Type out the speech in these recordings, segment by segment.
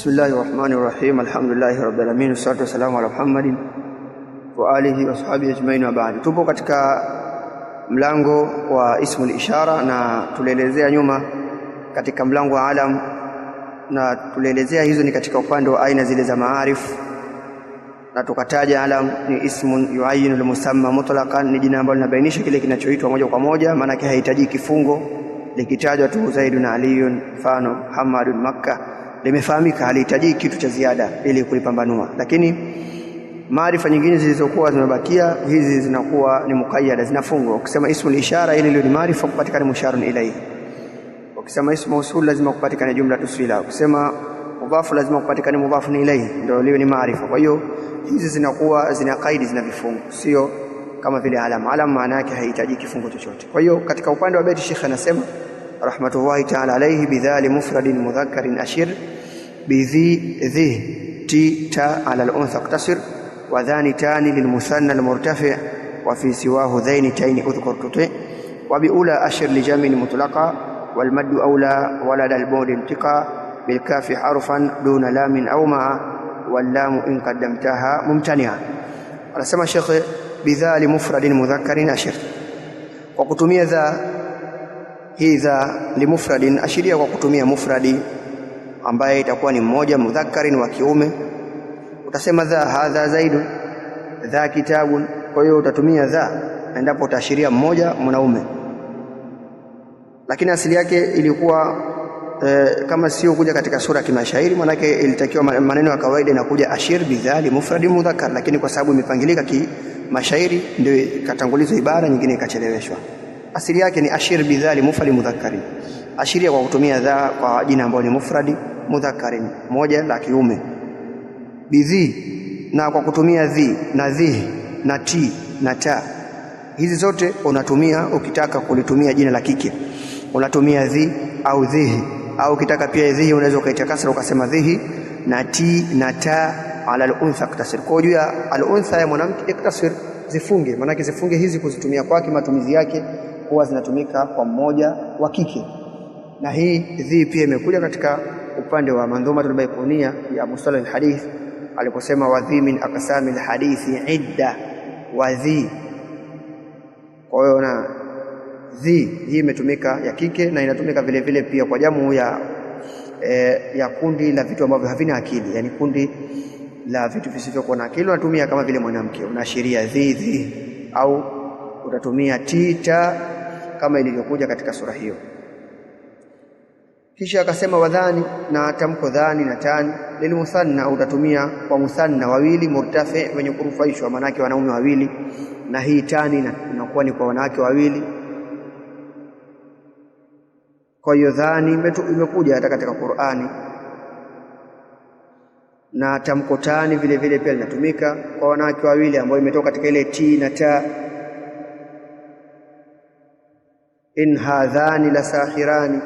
Bismillahirrahmanirrahim. Alhamdulillahi rabbil alamin, wassalatu wassalamu ala Muhammadin wa alihi wa sahbihi ajma'in wa ba'd. Tupo katika mlango wa ismul ishara na tulielezea nyuma katika mlango wa alam, na tulielezea hizo ni katika upande wa aina zile za maarif, na tukataja alam ni ismun yuayinu al-musamma mutlaqan, ni jina ambalo linabainisha kile kinachoitwa moja kwa moja, maana yake haihitaji kifungo. Likitajwa tu Zaidun, Aliyun, mfano Muhammadun, Makkah, limefahamika, halihitaji kitu cha ziada ili kulipambanua. Lakini maarifa nyingine zilizokuwa zimebakia, hizi zinakuwa ni muqayyada, zinafungwa. Ukisema ismul ishara, ile ndio ni maarifa, kupatikana musharun ilayhi. Ukisema ismu usul, lazima kupatikana jumla tusila. Ukisema mudhafu, lazima kupatikana mudhafu ilayhi, ndio liwe ni maarifa. Kwa hiyo hizi zinakuwa zina kaidi, zina vifungo, sio kama vile alam. Alam maana yake haihitaji kifungo chochote. Kwa hiyo katika upande wa baiti Sheikh anasema rahmatullahi ta'ala alayhi, bidhali mufradin mudhakkarin ashir bidhi ti ta ala al-untha iqtasir wa dhani tani lilmusanna al-murtafi' wa fi siwahu dhaini taini udhkur tuti wa biula ashir li jamin mutlaqa wal maddu awla walada al-bud intiqa bil kafi harfan duna lamin aw ma wal lam in qaddamtaha mumtani'a. Anasema Sheikh bidhali mufradin mudhakkarin ashir, kwa kutumia hii dha limufradin, ashiria kwa kutumia mufradi ambaye itakuwa ni mmoja, mudhakkarin wa kiume. Utasema dha hadha zaidun, dha kitabun. Kwa hiyo utatumia dha endapo utaashiria mmoja mwanaume, lakini asili yake ilikuwa kama sio kuja katika sura ya kimashairi, maana yake ilitakiwa maneno ya kawaida inakuja ashir bidhali mufradi mudhakkar, lakini kwa sababu imepangilika kimashairi ndio ikatangulizwa ibara nyingine ikacheleweshwa. Asili yake ni ashir bidhali mufradi mudhakkarin, ashiria kwa kutumia dha kwa jina ambalo ni mufradi mudhakkarin, moja la kiume. Bidhi, na kwa kutumia dhi na dhi na ti na ta, hizi zote unatumia ukitaka kulitumia jina la kike, unatumia dhi au dhihi, au ukitaka pia dhihi unaweza ukaitia kasra ukasema dhihi, na ti na ta ala al-untha iqtasir. Kwa juu ya al-untha ya mwanamke iqtasir, zifunge, maana yake zifunge hizi kuzitumia kwake, matumizi yake huwa zinatumika kwa mmoja wa kike. Na hii dhi pia imekuja katika upande wa Mandhumatul Baikunia ya Abu Salih al-Hadith aliposema wadhi min aqsamil hadithi idda wa dhi. Kwa hiyo na dhi hii imetumika ya kike, na inatumika vile vile pia kwa jamu ya kundi la vitu ambavyo havina akili, yani kundi la vitu visivyokuwa na akili unatumia kama vile mwanamke, unaashiria dhi, au utatumia tita kama ilivyokuja katika sura hiyo. Kisha akasema wadhani, na tamko dhani na tani lilmusanna, utatumia kwa musanna wawili murtafi, wenye kurufaishwa, maana yake wanaume wawili, na hii tani inakuwa ni kwa wanawake wawili. Kwa hiyo dhani imekuja hata katika Qur'ani, na tamko tani vile vile pia linatumika kwa wanawake wawili, ambayo imetoka katika ile ti na ta. In hadhani la sakhirani.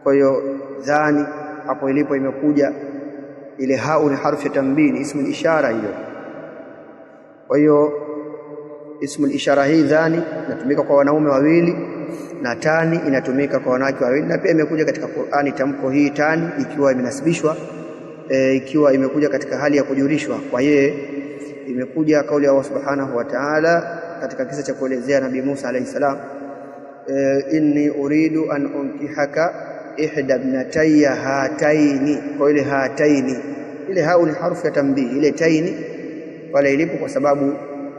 Kwa hiyo dhani hapo ilipo imekuja ile hau ni harfu ya tanbih, ismu ishara hiyo. Kwa hiyo ismu ishara hii dhani inatumika kwa wanaume wawili, na tani inatumika kwa wanawake wawili, na pia imekuja katika Qur'ani tamko hii tani ikiwa imenasibishwa, ikiwa imekuja katika hali ya kujurishwa. Kwa hiyo imekuja kauli ya Allah subhanahu wa ta'ala katika kisa cha kuelezea Nabii Musa alayhi salam, inni uridu an unkihaka ihda ibnatayya hataini. Kwa ile hataini, ile hau ni harfu ya tanbih, ile taini pale ilipo kwa sababu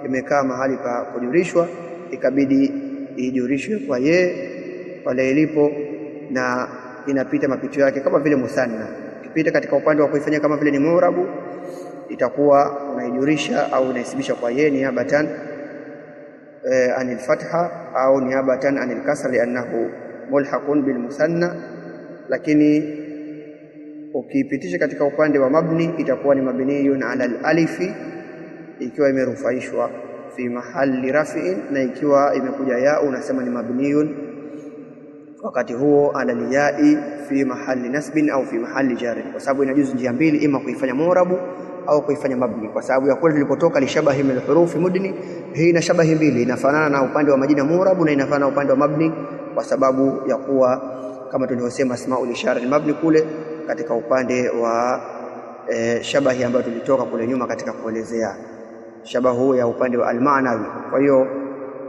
imekaa mahali pa kujurishwa, ikabidi ijurishwe kwa ye pale ilipo, na inapita mapito yake kama vile musanna. Ikipita katika upande wa kuifanya kama vile ni mu'rabu, itakuwa unaijurisha au unaisibisha kwa ye niabatan anil fatha au niabatan anil kasra, li'annahu mulhaqun bil musanna. Lakini ukipitisha katika upande wa mabni, itakuwa ni mabniyun ala al-alifi, ikiwa imerufaishwa fi mahalli raf'in, na ikiwa imekuja ya unasema ni mabniyun wakati huo ala al-ya'i fi mahalli nasbin au fi mahalli jarri, kwa sababu inajuzu njia mbili, ima kuifanya mu'rabu au kuifanya mabni, kwa sababu ya kule tulipotoka lishabahi min hurufi mudni, hii ina shabahi mbili, inafanana na upande wa majina mu'rabu na inafanana na upande wa mabni, kwa sababu ya kuwa kama tulivyosema asmaul ishara ni mabni kule, katika upande wa shabahi ambayo tulitoka kule nyuma katika kuelezea shabahu ya upande wa almaanawi. Kwa hiyo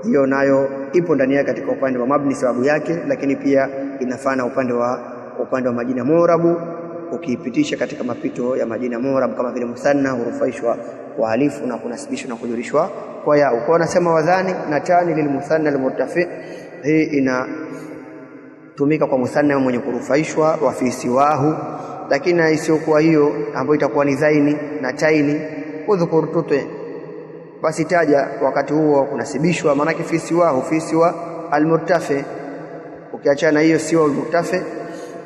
hiyo nayo ipo ndani yake katika upande wa mabni sababu yake, lakini pia inafana upande wa majina murabu ukiipitisha katika mapito ya majina murabu kama vile musanna hurufaishwa kwa alifu na kunasibishwa na kujurishwa kwa ya. Kwa nasema wadhani na tani lilmusanna almurtafi, hii inatumika kwa musanna mwenye kurufaishwa wa fi siwahu, lakini isiyokuwa hiyo ambayo itakuwa ni dhaini na taini udhkur tuti, basi taja wakati huo kunasibishwa, maana fi siwahu fi siwa almurtafi. Ukiachana hiyo siwa almurtafi,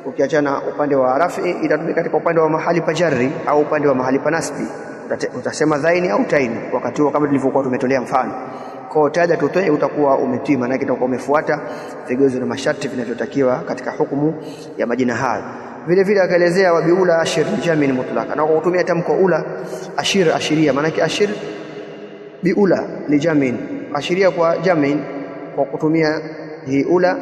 ukiachana upande wa rafi, itatumika katika upande wa mahali pa jarri au upande wa mahali pa nasbi, utasema dhaini au taini wakati huo kama tulivyokuwa tumetolea mfano. Kwa taja tutoe utakuwa umetii, maana utakuwa umefuata vigezo na masharti vinavyotakiwa katika hukumu ya majina hayo. Vile vile akaelezea wa biula ashir jamin mutlaka, na kwa kutumia tamko ula ashir, ashiria, maana yake ashir biula lijamin, ashiria kwa jamin kwa kutumia hii ula,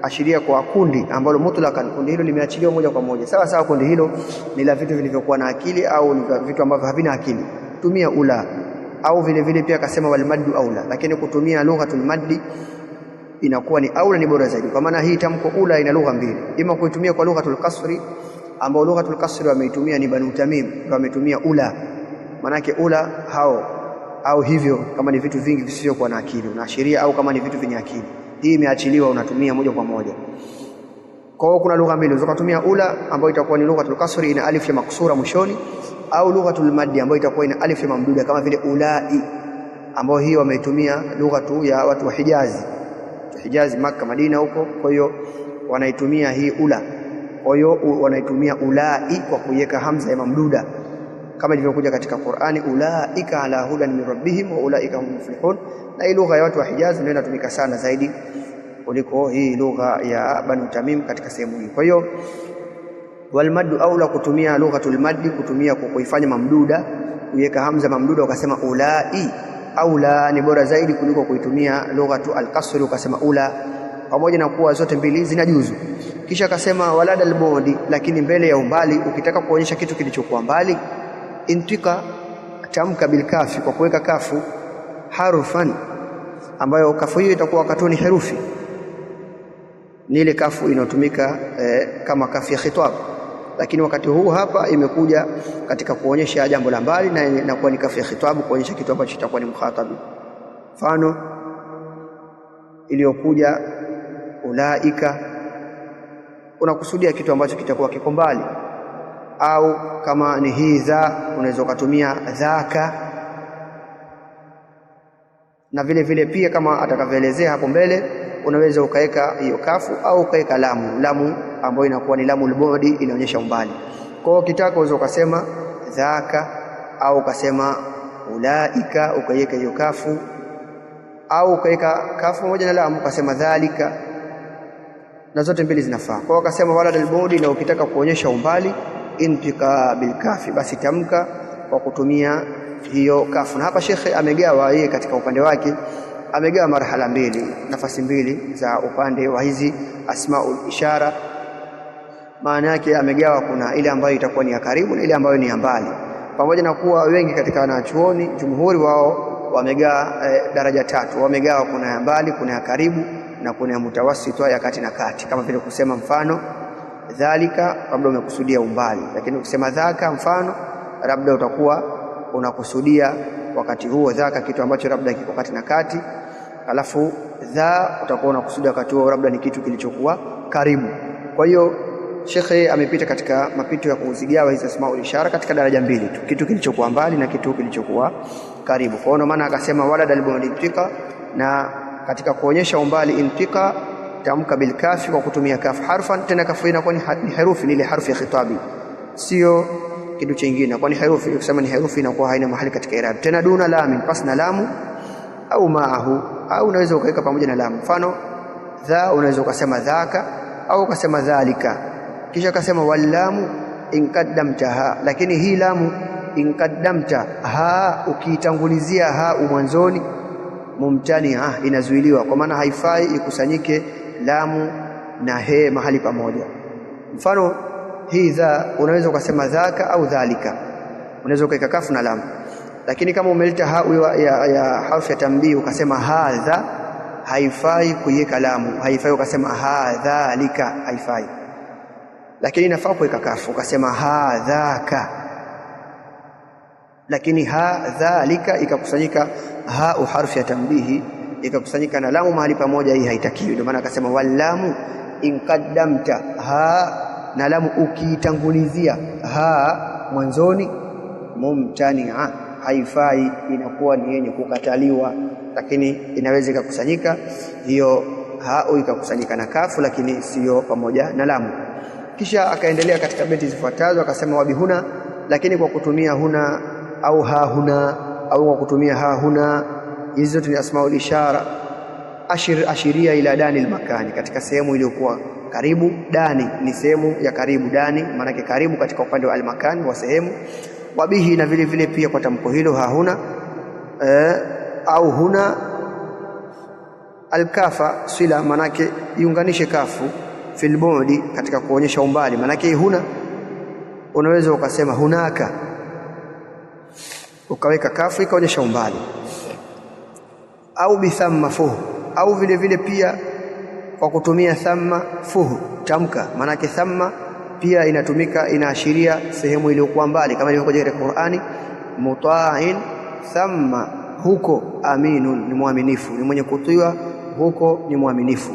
ashiria kwa kundi ambalo mutlakan, kundi hilo limeachiliwa moja kwa moja. Sawa sawa, kundi hilo ni la vitu vilivyokuwa na akili au ni vitu ambavyo havina akili, tumia ula. Au vile vile pia akasema wal maddu aula, lakini kutumia lughatul maddi inakuwa ni aula, ni bora zaidi, kwa maana hii tamko ula ina lugha mbili, ima kuitumia kwa lughatul qasri, ambao lughatul qasri wameitumia ni Banu Tamim, ndio wametumia ula, maana yake ula hao au hivyo, kama ni vitu vingi visivyokuwa na akili unaashiria, au kama ni vitu vyenye akili, hii imeachiliwa unatumia moja kwa moja. Kwa hiyo kuna lugha mbili, ukatumia ula ambayo itakuwa ni lughatul qasri ina alif ya maksura mwishoni, au lughatul maddi ambayo itakuwa ina alif ya mamduda kama vile ulai, ambayo hiyo wameitumia lugha tu ya watu wa Hijazi, Makka, Madina huko. Kwa hiyo wanaitumia hii ula, kwa hiyo wanaitumia ulai kwa kuiweka hamza ya mamduda kama ilivyokuja katika Qur'ani, ulaika ala hudan min rabbihim wa ulaika hum muflihun. Na hii lugha ya watu wa Hijazi ndio inatumika sana zaidi kuliko hii lugha ya Banu Tamim katika sehemu hii. Kwa hiyo wal maddu aula, kutumia lughatul maddi, kutumia kuifanya mamduda, kuweka hamza mamduda ukasema ulai, aula ni bora zaidi kuliko kuitumia lughatu al-qasr ukasema ula, pamoja na kuwa zote mbili zinajuzu. Kisha akasema walada al-budi, lakini mbele ya umbali, ukitaka kuonyesha kitu kilichokuwa mbali, intika, tamka bil kafi, kwa kuweka kafu harfan, ambayo kafu hiyo itakuwa katuni herufi, ni ile kafu inayotumika kama kafu ya khitab, lakini wakati huu hapa imekuja katika kuonyesha jambo la mbali na inakuwa ni kafu ya khitabu, kuonyesha kitu ambacho kitakuwa ni mukhatabi. Mfano iliyokuja ulaika, unakusudia kitu ambacho kitakuwa kiko mbali, au kama ni hii za unaweza kutumia dhaka, na vile vile pia kama atakavyoelezea hapo mbele unaweza ukaweka hiyo kafu au ukaweka lamu ambayo inakuwa ni lamu al-bu'di, inaonyesha umbali. Kwa hiyo ukitaka unaweza ukasema dhaka au ukasema ulaika, ukaweka hiyo kafu, au ukaweka kafu pamoja na lamu ukasema dhalika, na zote mbili zinafaa. Kwa hiyo akasema walad al-bu'di, na ukitaka kuonyesha umbali intika bil kafi, basi tamka kwa kutumia hiyo kafu. Na hapa shekhe amegawa yeye katika upande wake, amegawa marhala mbili, nafasi mbili za upande wa hizi asmaul ishara. Maana yake amegawa, kuna ile ambayo itakuwa ni ya karibu na ile ambayo ni ya mbali, pamoja na kuwa wengi katika wanachuoni jumhuri wao wamegawa daraja tatu. Wamegawa, kuna ya mbali, kuna ya karibu na kuna ya mutawassit, ya kati na kati. Kama vile kusema mfano dhalika, labda umekusudia umbali, lakini ukisema dhaka mfano, labda utakuwa unakusudia wakati huo dhaka kitu ambacho labda kiko kati na kati, alafu dha utakuwa unakusudia wakati huo labda ni kitu kilichokuwa karibu. Kwa hiyo shekhe amepita katika mapito ya kuzigawa hizo asmaul ishara katika daraja mbili tu, kitu kilichokuwa mbali na kitu kilichokuwa karibu. Kwa hiyo maana akasema walad al-bu'di intika, na katika kuonyesha umbali intika tamka bil kafi, kwa kutumia kafu harfan. Tena kafu inakuwa ni herufi, ni ile harfi ya khitabi, sio kitu kingine, kwani herufi ukisema ni herufi inakuwa haina mahali katika i'rab. Tena duna lamin, pasna lamu, au maahu, au unaweza ukaweka pamoja na lamu. Mfano dha, unaweza ukasema dhaka au ukasema dhalika, kisha ukasema wallamu in qaddamtaha, lakini hii lamu in qaddamta ha, ukiitangulizia ha mwanzoni, mumtani ha, inazuiliwa, kwa maana haifai ikusanyike lamu na he mahali pamoja. Mfano hii dha unaweza ukasema dhaka au dhalika, unaweza ukaweka kafu na lam. Lakini kama umeleta hau ya harfu ya tanbih ukasema hadha, haifai kuiweka lamu, haifai ukasema hadhalika, haifai. Lakini inafaa kuweka kafu ukasema hadhaka. Lakini hadhalika ikakusanyika hau harfu ya tanbihi ikakusanyika na lamu mahali pamoja, hii haitakiwi. Ndio maana akasema wallamu in qaddamta ha, na lamu ukiitangulizia ha mwanzoni, mumtani'a, haifai, inakuwa ni yenye kukataliwa. Lakini inaweza ikakusanyika hiyo hau ikakusanyika na kafu, lakini sio pamoja na lamu. Kisha akaendelea katika beti zifuatazo akasema wabihuna, lakini kwa kutumia huna au ha huna au kwa kutumia ha huna, hizi zote ni asmaul ishara. Ashiria ila dani almakani, katika sehemu iliyokuwa karibu. Dani ni sehemu ya karibu, dani maana yake karibu katika upande wa almakani wa sehemu. Wabihi, na vile vile pia kwa tamko hilo ha huna au huna. Alkafa sila, maana yake iunganishe kafu fil bu'di, katika kuonyesha umbali. Maana yake huna unaweza ukasema hunaka, ukaweka kafu ikaonyesha umbali. Au bithamma fuhu, au vile vile pia kwa kutumia thamma fuhu, tamka. Maana yake thamma pia inatumika, inaashiria sehemu iliyokuwa mbali, kama ilivyokuja katika Qur'ani, muta'in thamma, huko aminun, ni muaminifu, ni mwenye kutiwa, huko ni muaminifu.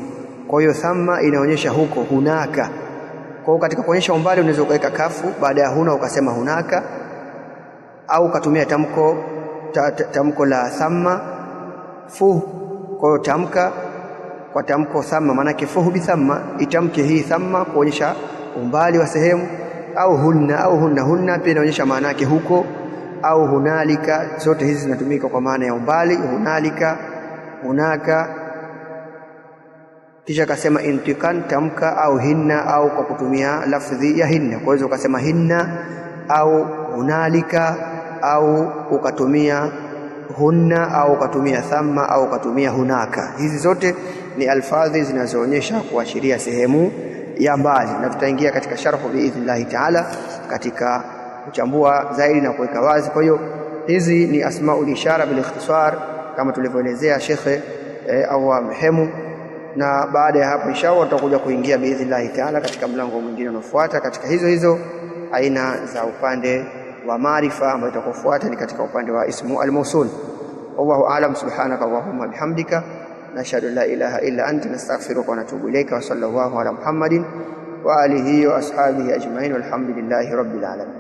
Kwa hiyo thamma inaonyesha huko, hunaka. Kwa hiyo katika kuonyesha umbali unaweza ukaweka kafu baada ya huna ukasema hunaka, au ukatumia tamko la thamma fuhu. Kwa hiyo tamka kwa tamko thamma, maana yake fuhu bi thamma, itamke hii thamma kuonyesha umbali wa sehemu. Au hunna, au hunna pia inaonyesha maana yake huko. Au hunalika, zote hizi zinatumika kwa maana ya umbali. Hunalika, hunaka. Kisha akasema intikan, tamka, au hinna, au kwa kutumia lafdhi ya hinna. Kwa hiyo ukasema hinna au hunalika, au ukatumia hunna, au ukatumia thamma, au ukatumia hunaka. Hizi zote ni alfadhi zinazoonyesha kuashiria sehemu ya mbali, na tutaingia katika sharhu biidhnillahi taala katika kuchambua zaidi na kuweka wazi. Kwa hiyo hizi ni asmaul ishara bil ikhtisar kama tulivyoelezea shekhe au mhemu, na baada ya hapo inshallah tutakuja kuingia biidhnillahi taala katika mlango mwingine unaofuata katika hizo aina za upande wa maarifa, ambayo itakofuata ni katika upande wa ismu al-mawsul. Wallahu a'lam. Subhanaka Allahumma bihamdika, nashhadu la ilaha illa anta, nastaghfiruka wa natubu ilayka. Wa sallallahu ala Muhammadin wa alihi wa ashabihi ajma'in, walhamdulillahi rabbil alamin.